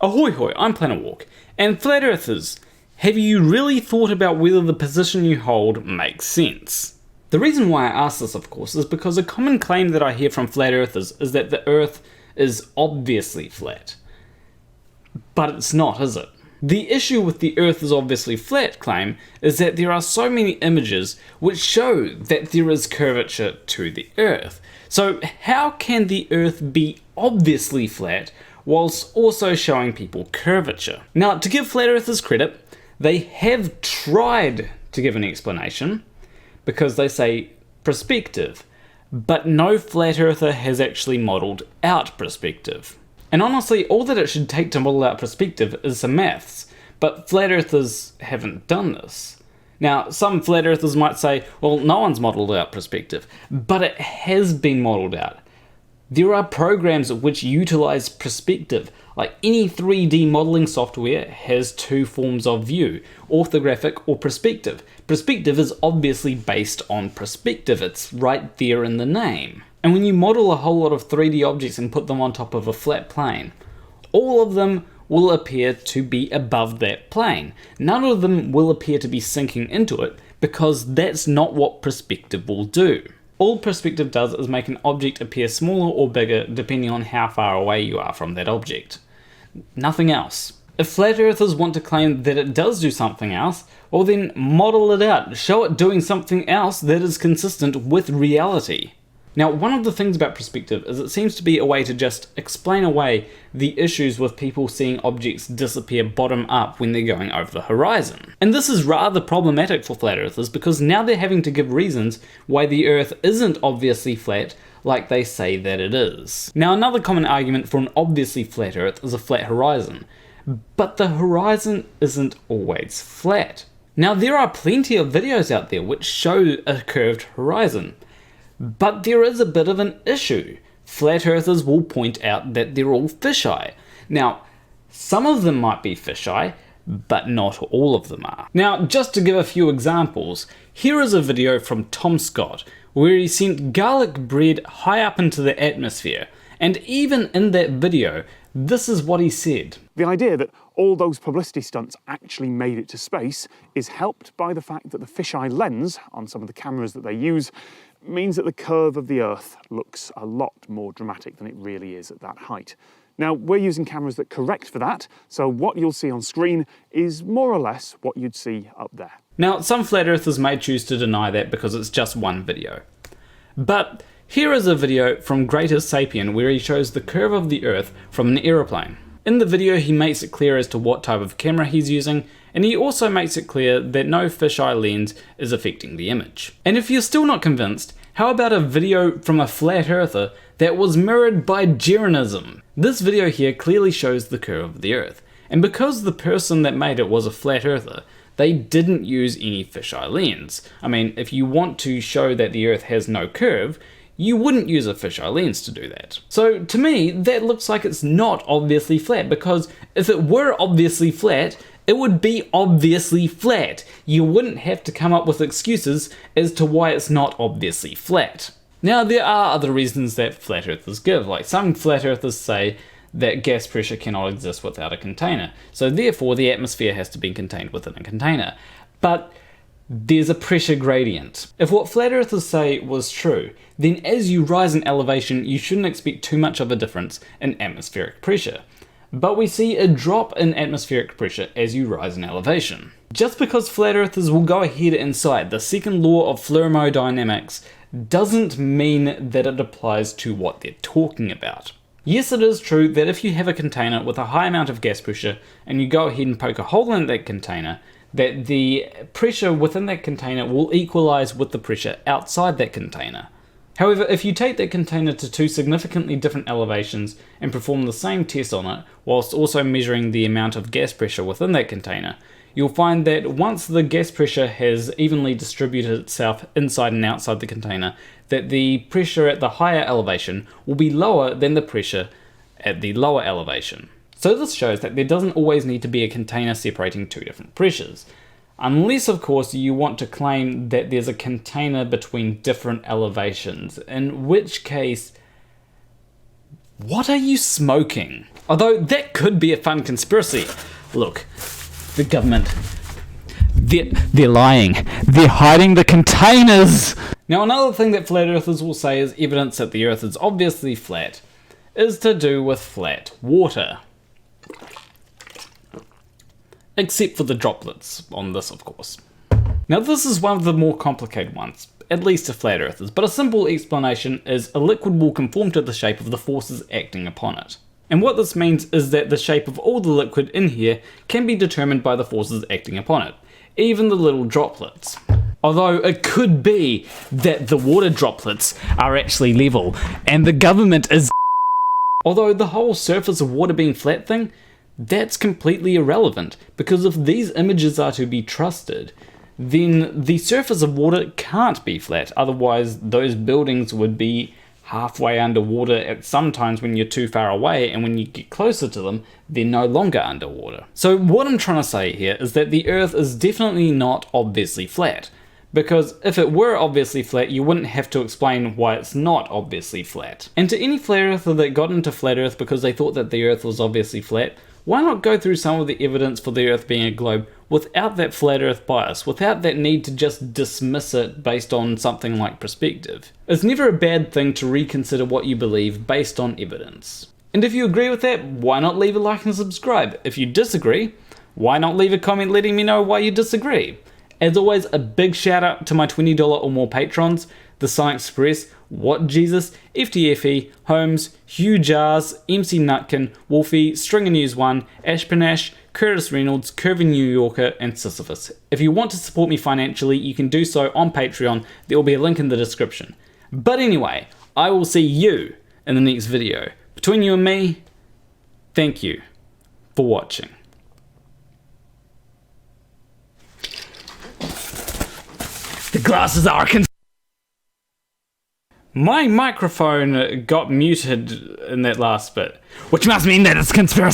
Ahoy hoy, I'm Planet Walk, and Flat Earthers, have you really thought about whether the position you hold makes sense? The reason why I ask this, of course, is because a common claim that I hear from Flat Earthers is that the Earth is obviously flat. But it's not, is it? The issue with the Earth is obviously flat claim is that there are so many images which show that there is curvature to the Earth. So how can the Earth be obviously flat whilst also showing people curvature? Now, to give Flat Earthers credit, they have tried to give an explanation because they say perspective, but no Flat Earther has actually modelled out perspective. And honestly, all that it should take to model out perspective is some maths, but Flat Earthers haven't done this. Now, some Flat Earthers might say, well, no one's modelled out perspective, but it has been modelled out. There are programs which utilise perspective, like any 3D modelling software has two forms of view, orthographic or perspective. Perspective is obviously based on perspective, it's right there in the name. And when you model a whole lot of 3D objects and put them on top of a flat plane, all of them will appear to be above that plane. None of them will appear to be sinking into it, because that's not what perspective will do. All perspective does is make an object appear smaller or bigger depending on how far away you are from that object. Nothing else. If Flat Earthers want to claim that it does do something else, well then model it out, show it doing something else that is consistent with reality. Now, one of the things about perspective is it seems to be a way to just explain away the issues with people seeing objects disappear bottom up when they're going over the horizon. And this is rather problematic for Flat Earthers because now they're having to give reasons why the Earth isn't obviously flat like they say that it is. Now, another common argument for an obviously flat Earth is a flat horizon, but the horizon isn't always flat. Now, there are plenty of videos out there which show a curved horizon. But there is a bit of an issue. Flat Earthers will point out that they're all fisheye. Now, some of them might be fisheye, but not all of them are. Now, just to give a few examples, here is a video from Tom Scott, where he sent garlic bread high up into the atmosphere. And even in that video, this is what he said. The idea that all those publicity stunts actually made it to space is helped by the fact that the fisheye lens on some of the cameras that they use means that the curve of the Earth looks a lot more dramatic than it really is at that height. Now, we're using cameras that correct for that, so what you'll see on screen is more or less what you'd see up there. Now, some Flat Earthers may choose to deny that because it's just one video. But here is a video from Greatest Sapien where he shows the curve of the Earth from an aeroplane. In the video, he makes it clear as to what type of camera he's using, and he also makes it clear that no fisheye lens is affecting the image. And if you're still not convinced, how about a video from a Flat Earther that was mirrored by Jeranism? This video here clearly shows the curve of the Earth, and because the person that made it was a Flat Earther, they didn't use any fisheye lens. I mean, if you want to show that the Earth has no curve, you wouldn't use a fisheye lens to do that. So to me, that looks like it's not obviously flat, because if it were obviously flat, it would be obviously flat. You wouldn't have to come up with excuses as to why it's not obviously flat. Now, there are other reasons that Flat Earthers give, like some Flat Earthers say that gas pressure cannot exist without a container, so therefore the atmosphere has to be contained within a container. But there's a pressure gradient. If what Flat Earthers say was true, then as you rise in elevation, you shouldn't expect too much of a difference in atmospheric pressure. But we see a drop in atmospheric pressure as you rise in elevation. Just because Flat Earthers will go ahead and cite the second law of thermodynamics doesn't mean that it applies to what they're talking about. Yes, it is true that if you have a container with a high amount of gas pressure and you go ahead and poke a hole in that container, that the pressure within that container will equalize with the pressure outside that container. However, if you take that container to two significantly different elevations and perform the same test on it, whilst also measuring the amount of gas pressure within that container, you'll find that once the gas pressure has evenly distributed itself inside and outside the container, that the pressure at the higher elevation will be lower than the pressure at the lower elevation. So this shows that there doesn't always need to be a container separating two different pressures. Unless, of course, you want to claim that there's a container between different elevations, in which case What are you smoking? Although that could be a fun conspiracy. Look, the government, they're lying. They're hiding the containers. Now, another thing that flat earthers will say is evidence that the earth is obviously flat is to do with flat water. Except for the droplets on this, of course. Now, this is one of the more complicated ones, at least to flat earthers, but a simple explanation is a liquid will conform to the shape of the forces acting upon it. And what this means is that the shape of all the liquid in here can be determined by the forces acting upon it, even the little droplets. Although it could be that the water droplets are actually level, and the government is Although the whole surface of water being flat thing, that's completely irrelevant, because if these images are to be trusted, then the surface of water can't be flat, otherwise those buildings would be halfway underwater at some times when you're too far away, and when you get closer to them, they're no longer underwater. So what I'm trying to say here is that the Earth is definitely not obviously flat, because if it were obviously flat, you wouldn't have to explain why it's not obviously flat. And to any flat earther that got into flat Earth because they thought that the Earth was obviously flat, why not go through some of the evidence for the Earth being a globe without that flat Earth bias, without that need to just dismiss it based on something like perspective? It's never a bad thing to reconsider what you believe based on evidence. And if you agree with that, why not leave a like and subscribe? If you disagree, why not leave a comment letting me know why you disagree? As always, a big shout out to my $20 or more patrons, TheSunExpress, What Jesus, FTFE, Holmes, Hugh Jarsz, MC.Nutkin, Wolfie, Stringer News 1, Ashpanash, Reynolds, Curvy New Yorker, and Syssiphus. If you want to support me financially, you can do so on Patreon. There will be a link in the description. But anyway, I will see you in the next video. Between you and me, thank you for watching. The glasses are My microphone got muted in that last bit, which must mean that it's conspiracy.